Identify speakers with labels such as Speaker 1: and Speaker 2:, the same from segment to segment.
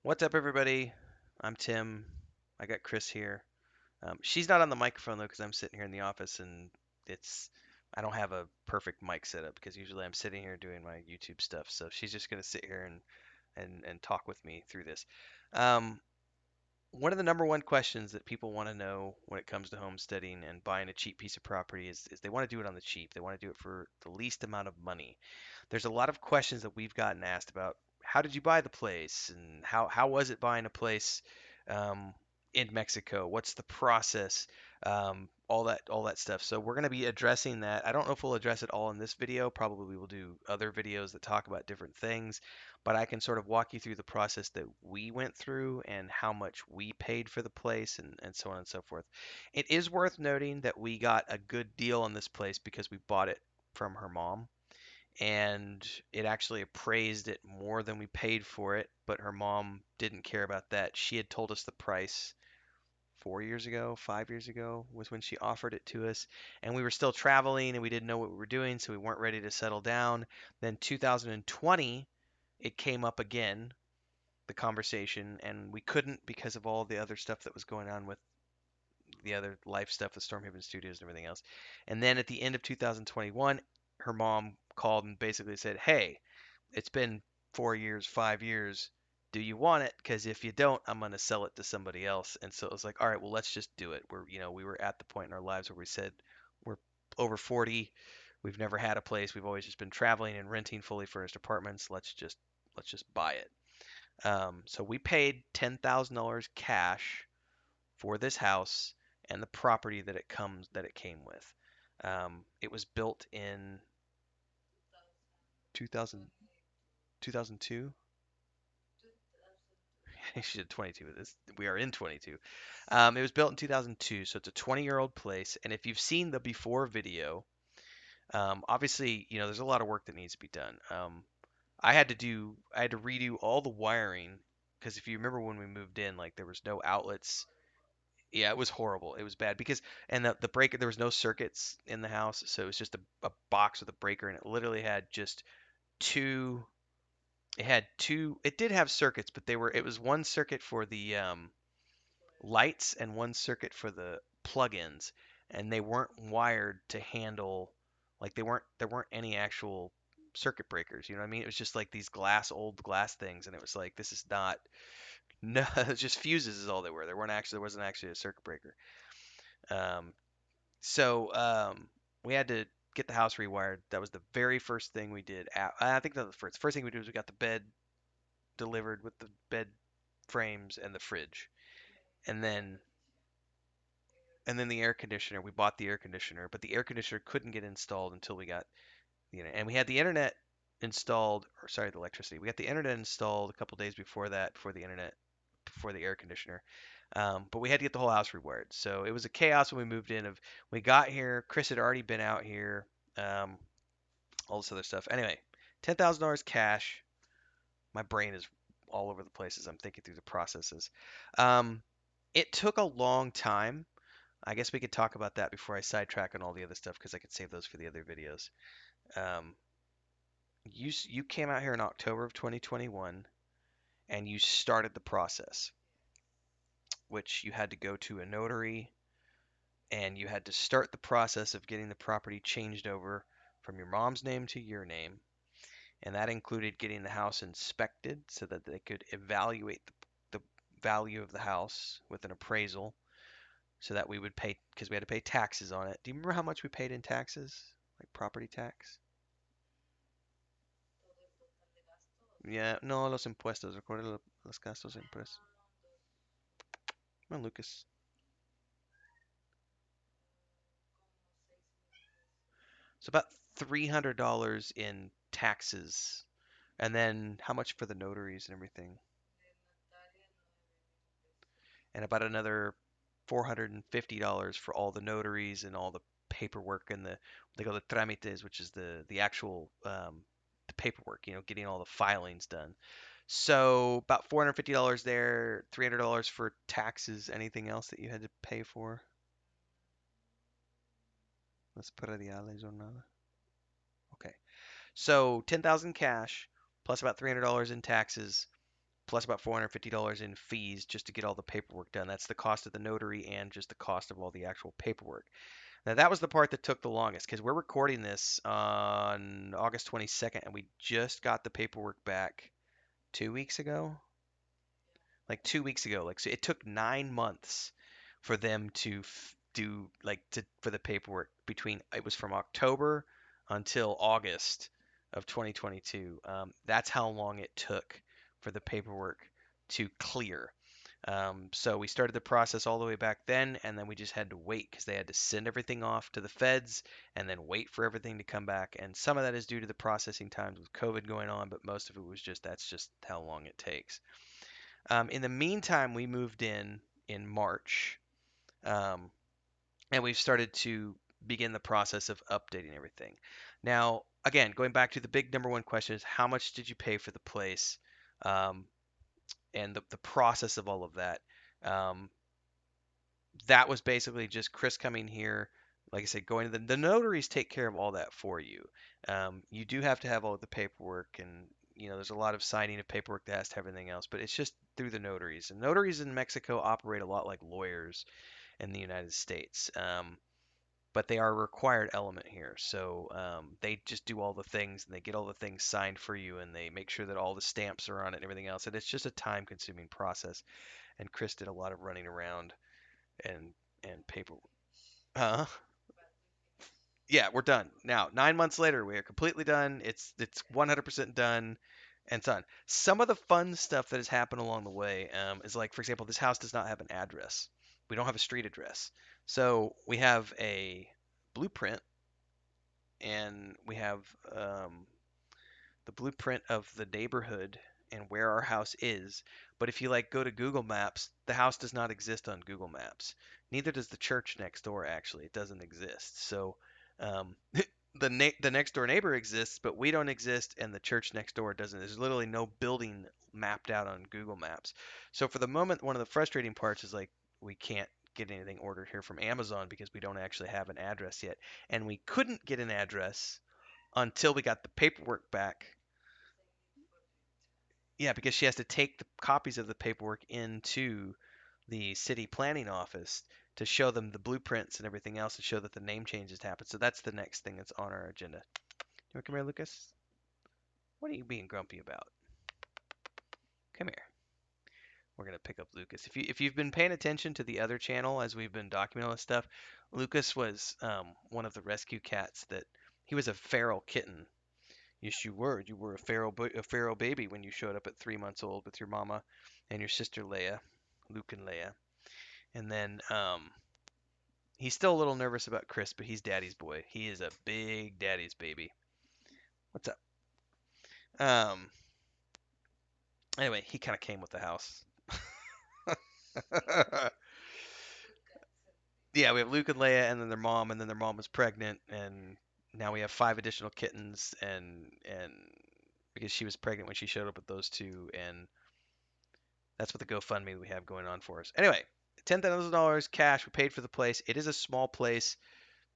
Speaker 1: What's up, everybody? I'm Tim. I got Chris here. She's not on the microphone though, because I'm sitting here in the office and it's I don't have a perfect mic setup because usually I'm sitting here doing my YouTube stuff. So she's just gonna sit here and talk with me through this. Um, One of the number one questions that people want to know when it comes to homesteading and buying a cheap piece of property is they want to do it on the cheap. They want to do it for the least amount of money. There's a lot of questions that we've gotten asked about how did you buy the place and how was it buying a place um, in Mexico? What's the process? All that stuff. So we're going to be addressing that. I don't know if we'll address it all in this video. Probably we will do other videos that talk about different things, but I can sort of walk you through the process that we went through and how much we paid for the place and so on and so forth. It is worth noting that we got a good deal on this place because we bought it from her mom and it actually appraised it more than we paid for it, but her mom didn't care about that. She had told us the price 4 years ago, 5 years ago was when she offered it to us, and we were still traveling and we didn't know what we were doing, so we weren't ready to settle down. Then 2020, it came up again, the conversation, and we couldn't because of all the other stuff that was going on with the other life stuff, the Stormhaven Studios and everything else. And then at the end of 2021, her mom called and basically said, "Hey, it's been 4 years, 5 years. Do you want it? Because if you don't, I'm gonna sell it to somebody else." And so it was like, all right, well, let's just do it. We were at the point in our lives where we said we're over 40. We've never had a place. We've always just been traveling and renting fully furnished apartments. Let's just buy it. So we paid $10,000 cash for this house and the property that it came with. It was built in 2000, 2002. I should 22. We are in 22. It was built in 2002, so it's a 20-year-old place. And if you've seen the before video, obviously, there's a lot of work that needs to be done. I had to redo all the wiring because if you remember when we moved in, like there was no outlets. Yeah, it was horrible. It was bad because and the breaker there was no circuits in the house, so it was just a box with a breaker, and it literally had just two. It had two. It did have circuits, but it was one circuit for the lights and one circuit for the plugins, and they weren't wired to handle like there weren't any actual circuit breakers. You know what I mean? It was just like these old glass things, and it was like this is not no, it's just fuses is all they were. There wasn't actually a circuit breaker. Um, so we had to get the house rewired. That was the very first thing we did. I think that was the first thing we did was we got the bed delivered with the bed frames and the fridge, and then the air conditioner. We bought the air conditioner, but the air conditioner couldn't get installed until we got the internet. And we had the internet installed, or sorry, the electricity. We got the internet installed a couple days before that, before the air conditioner. But we had to get the whole house rewired. So it was a chaos when we moved in. Of we got here, Chris had already been out here, um, all this other stuff. Anyway, $10,000 cash. My brain is all over the place as I'm thinking through the processes. Um, it took a long time. I guess we could talk about that before I sidetrack on all the other stuff because I could save those for the other videos. Um, you came out here in October of 2021 and you started the process, which you had to go to a notary and you had to start the process of getting the property changed over from your mom's name to your name. And that included getting the house inspected so that they could evaluate the value of the house with an appraisal so that we would pay because we had to pay taxes on it. Do you remember how much we paid in taxes? Like property tax? Yeah, no, los impuestos. Recuerda los gastos de impuestos. Well, Lucas. So about $300 in taxes. And then how much for the notaries and everything? And about another $450 for all the notaries and all the paperwork and they call the trámites, which is the actual the paperwork, getting all the filings done. So about $450 there, $300 for taxes. Anything else that you had to pay for? Las prediales or nada. Okay. So 10,000 cash plus about $300 in taxes plus about $450 in fees just to get all the paperwork done. That's the cost of the notary and just the cost of all the actual paperwork. Now that was the part that took the longest because we're recording this on August 22nd and we just got the paperwork back 2 weeks ago. Like 2 weeks ago. Like so it took 9 months for them to do like to for the paperwork between it was from October until August of 2022. That's how long it took for the paperwork to clear. So we started the process all the way back then, and then we just had to wait because they had to send everything off to the feds and then wait for everything to come back. And some of that is due to the processing times with COVID going on, but most of it was just that's just how long it takes. In the meantime, we moved in March, um, and we've started to begin the process of updating everything. Now, again, going back to the big number one question is how much did you pay for the place, um, and the process of all of that. Um, that was basically just Chris coming here. Like I said, going to the notaries take care of all that for you. You do have to have all the paperwork, and there's a lot of signing of paperwork that has to have everything else, but it's just through the notaries. And notaries in Mexico operate a lot like lawyers in the United States, but they are a required element here. So they just do all the things, and they get all the things signed for you, and they make sure that all the stamps are on it and everything else. And it's just a time-consuming process. And Chris did a lot of running around and paper. Uh, yeah, we're done now. 9 months later, we are completely done. It's 100% done, and it's done. Some of the fun stuff that has happened along the way is like, for example, this house does not have an address. We don't have a street address, so we have a blueprint, and we have the blueprint of the neighborhood and where our house is. But if you like go to Google Maps, the house does not exist on Google Maps. Neither does the church next door. Actually, it doesn't exist. So the next door neighbor exists, but we don't exist, and the church next door doesn't. There's literally no building mapped out on Google Maps. So for the moment, one of the frustrating parts is like we can't get anything ordered here from Amazon because we don't actually have an address yet, and we couldn't get an address until we got the paperwork back. Yeah, because she has to take the copies of the paperwork into the city planning office to show them the blueprints and everything else to show that the name changes happened. So that's the next thing that's on our agenda. You want to come here, Lucas? What are you being grumpy about? Come here. We're gonna pick up Lucas. If you've been paying attention to the other channel as we've been documenting all this stuff, Lucas was one of the rescue cats that he was a feral kitten. Yes, you were. You were a feral baby when you showed up at 3 months old with your mama and your sister Leia, Luke and Leia. And then he's still a little nervous about Chris, but he's daddy's boy. He is a big daddy's baby. What's up? Um. Anyway, he kind of came with the house. Yeah, we have Luke and Leia, and then their mom, and then their mom was pregnant, and now we have five additional kittens, and because she was pregnant when she showed up with those two, and that's what the GoFundMe we have going on for us. Anyway, $10,000 cash. We paid for the place. It is a small place,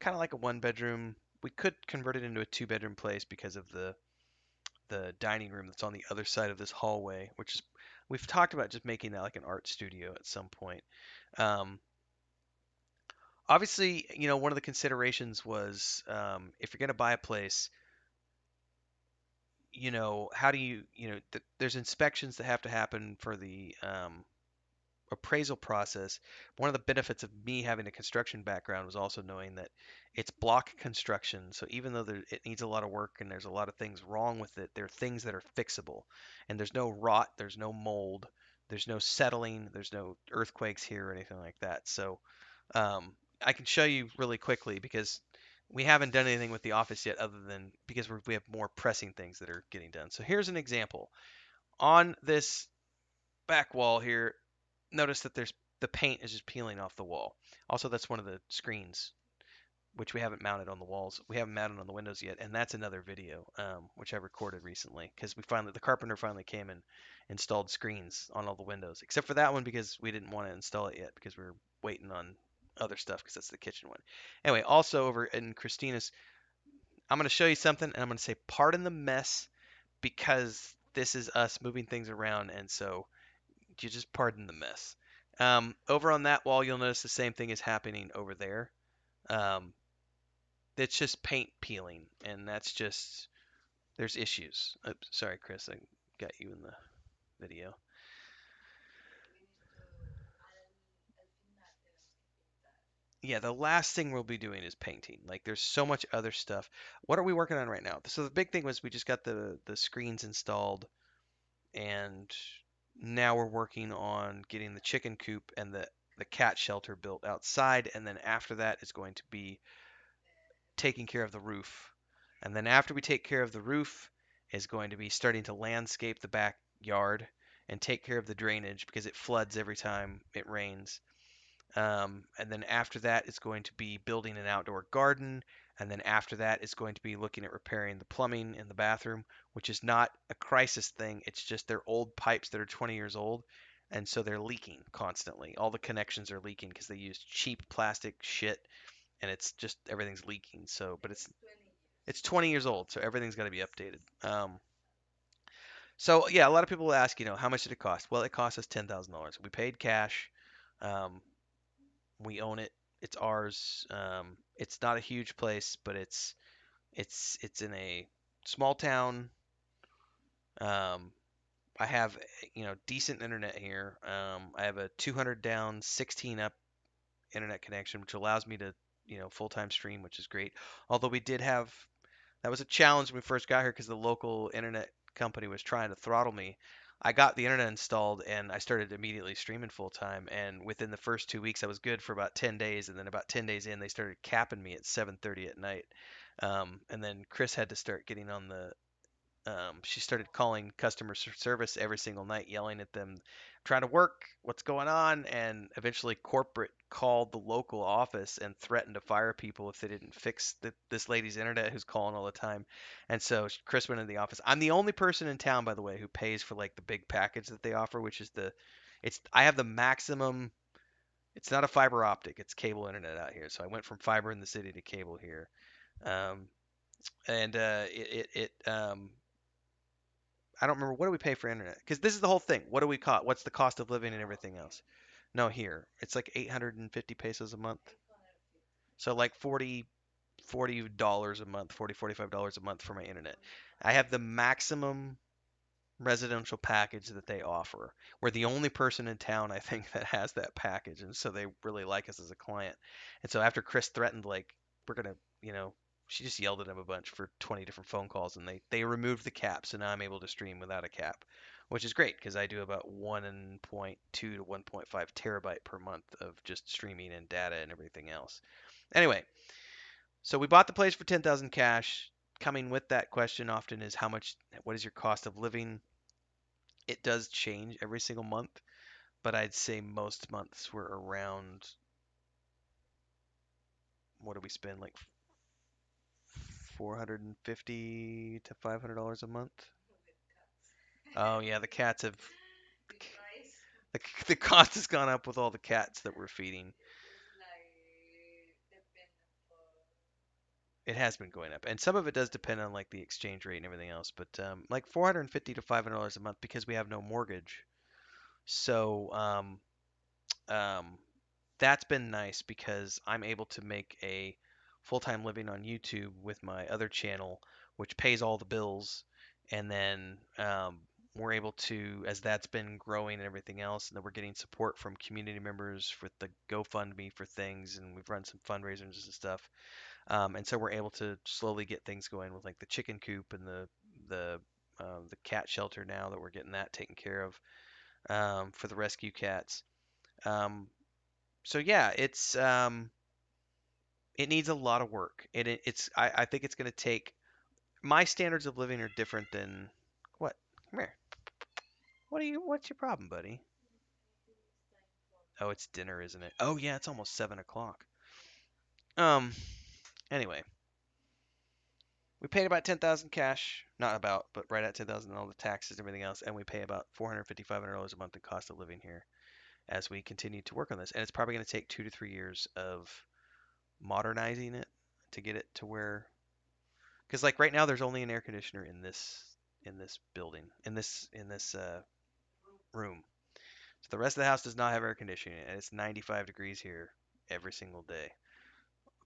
Speaker 1: kind of like a one bedroom. We could convert it into a two-bedroom place because of the dining room that's on the other side of this hallway, which is we've talked about just making that like an art studio at some point. Um, Obviously, one of the considerations was if you're going to buy a place, how do there's inspections that have to happen for the appraisal process. One of the benefits of me having a construction background was also knowing that it's block construction. So even though it needs a lot of work and there's a lot of things wrong with it, there are things that are fixable. And there's no rot, there's no mold, there's no settling, there's no earthquakes here or anything like that. So I can show you really quickly because we haven't done anything with the office yet other than because we have more pressing things that are getting done. So here's an example. On this back wall here, notice that there's the paint is just peeling off the wall. Also, that's one of the screens, which we haven't mounted on the walls. We haven't mounted on the windows yet, and that's another video, which I recorded recently because the carpenter finally came and installed screens on all the windows, except for that one because we didn't want to install it yet because we were waiting on other stuff because that's the kitchen one. Anyway, also over in Christina's, I'm going to show you something, and I'm going to say pardon the mess because this is us moving things around, and so you just pardon the mess. Over on that wall, you'll notice the same thing is happening over there. Um, it's just paint peeling, and that's just there's issues. Oops, sorry, Chris, I got you in the video. Yeah, the last thing we'll be doing is painting. Like there's so much other stuff. What are we working on right now? So the big thing was we just got the screens installed, and now we're working on getting the chicken coop and the cat shelter built outside, and then after that is going to be taking care of the roof. And then after we take care of the roof is going to be starting to landscape the backyard and take care of the drainage because it floods every time it rains. And then after that, it's going to be building an outdoor garden. And then after that, it's going to be looking at repairing the plumbing in the bathroom, which is not a crisis thing. It's just they're old pipes that are 20 years old. And so they're leaking constantly. All the connections are leaking because they use cheap plastic shit and it's just everything's leaking. So, but it's 20 years old, so everything's got to be updated. So yeah, a lot of people will ask, how much did it cost? Well, it cost us $10,000. We paid cash. Um, we own it. It's ours. It's not a huge place, but it's in a small town. Um, I have decent internet here. I have a 200 down, 16 up internet connection, which allows me to full-time stream, which is great. Although we did have that was a challenge when we first got here because the local internet company was trying to throttle me. I got the internet installed and I started immediately streaming full time. And within the first 2 weeks, I was good for about 10 days. And then about 10 days in, they started capping me at 7:30 at night. And then Chris had to start getting on the she started calling customer service every single night, yelling at them, trying to work, what's going on? And eventually, corporate called the local office and threatened to fire people if they didn't fix this lady's internet who's calling all the time. And so Chris went into the office. I'm the only person in town, by the way, who pays for like the big package that they offer, which is I have the maximum. It's not a fiber optic, it's cable internet out here. So I went from fiber in the city to cable here. Um, and I don't remember what do we pay for internet because this is the whole thing. What do we cost? What's the cost of living and everything else? No, here it's like 850 pesos a month. So like 40 dollars a month, 45 dollars a month for my internet. I have the maximum residential package that they offer. We're the only person in town, I think, that has that package, and so they really like us as a client. And so after Chris threatened, like, we're gonna, she just yelled at him a bunch for 20 different phone calls, and they removed the cap, so now I'm able to stream without a cap, which is great because I do about 1.2 to 1.5 terabyte per month of just streaming and data and everything else. Anyway, so we bought the place for 10,000 cash. Coming with that question often is what is your cost of living? It does change every single month, but I'd say most months were around, what do we spend, like 450 to $500 a month? Oh yeah, the cats have the cost has gone up with all the cats that we're feeding. It has been going up, and some of it does depend on like the exchange rate and everything else. But like 450 to $500 a month because we have no mortgage. So um, that's been nice because I'm able to make a full-time living on YouTube with my other channel, which pays all the bills, and then we're able to, as that's been growing and everything else, and then we're getting support from community members with the GoFundMe for things, and we've run some fundraisers and stuff, and so we're able to slowly get things going with like the chicken coop and the cat shelter now that we're getting that taken care of for the rescue cats. Um, so yeah, it needs a lot of work. I think it's going to take my standards of living are different than what? Come here. What's your problem, buddy? Oh, it's dinner, isn't it? Oh yeah, it's almost 7 o'clock. Um. Anyway, we paid about 10,000 cash, not about, but right at 10,000 and all the taxes and everything else, and we pay about 450, $500 a month in cost of living here as we continue to work on this. And it's probably going to take 2 to 3 years of modernizing it to get it to where, because like right now there's only an air conditioner in this in this building, in this room. So the rest of the house does not have air conditioning, and it's 95 degrees here every single day.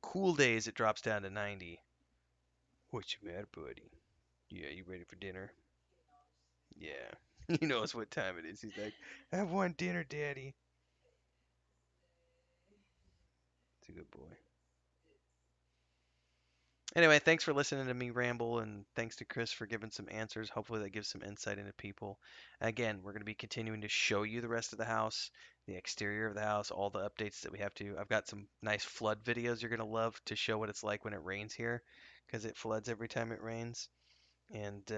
Speaker 1: Cool days it drops down to 90. What you mad, buddy? Yeah, you ready for dinner? Yeah. He knows what time it is. He's like, I want dinner, Daddy. It's a good boy. Anyway, thanks for listening to me ramble, and thanks to Chris for giving some answers. Hopefully, that gives some insight into people. Again, we're going to be continuing to show you the rest of the house, the exterior of the house, all the updates that we have to. I've got some nice flood videos you're going to love to show what it's like when it rains here, because it floods every time it rains, and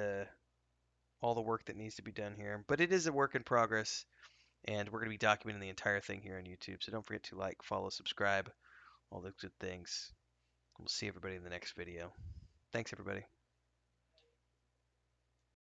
Speaker 1: all the work that needs to be done here. But it is a work in progress, and we're going to be documenting the entire thing here on YouTube. So don't forget to like, follow, subscribe, all those good things. We'll see everybody in the next video. Thanks, everybody.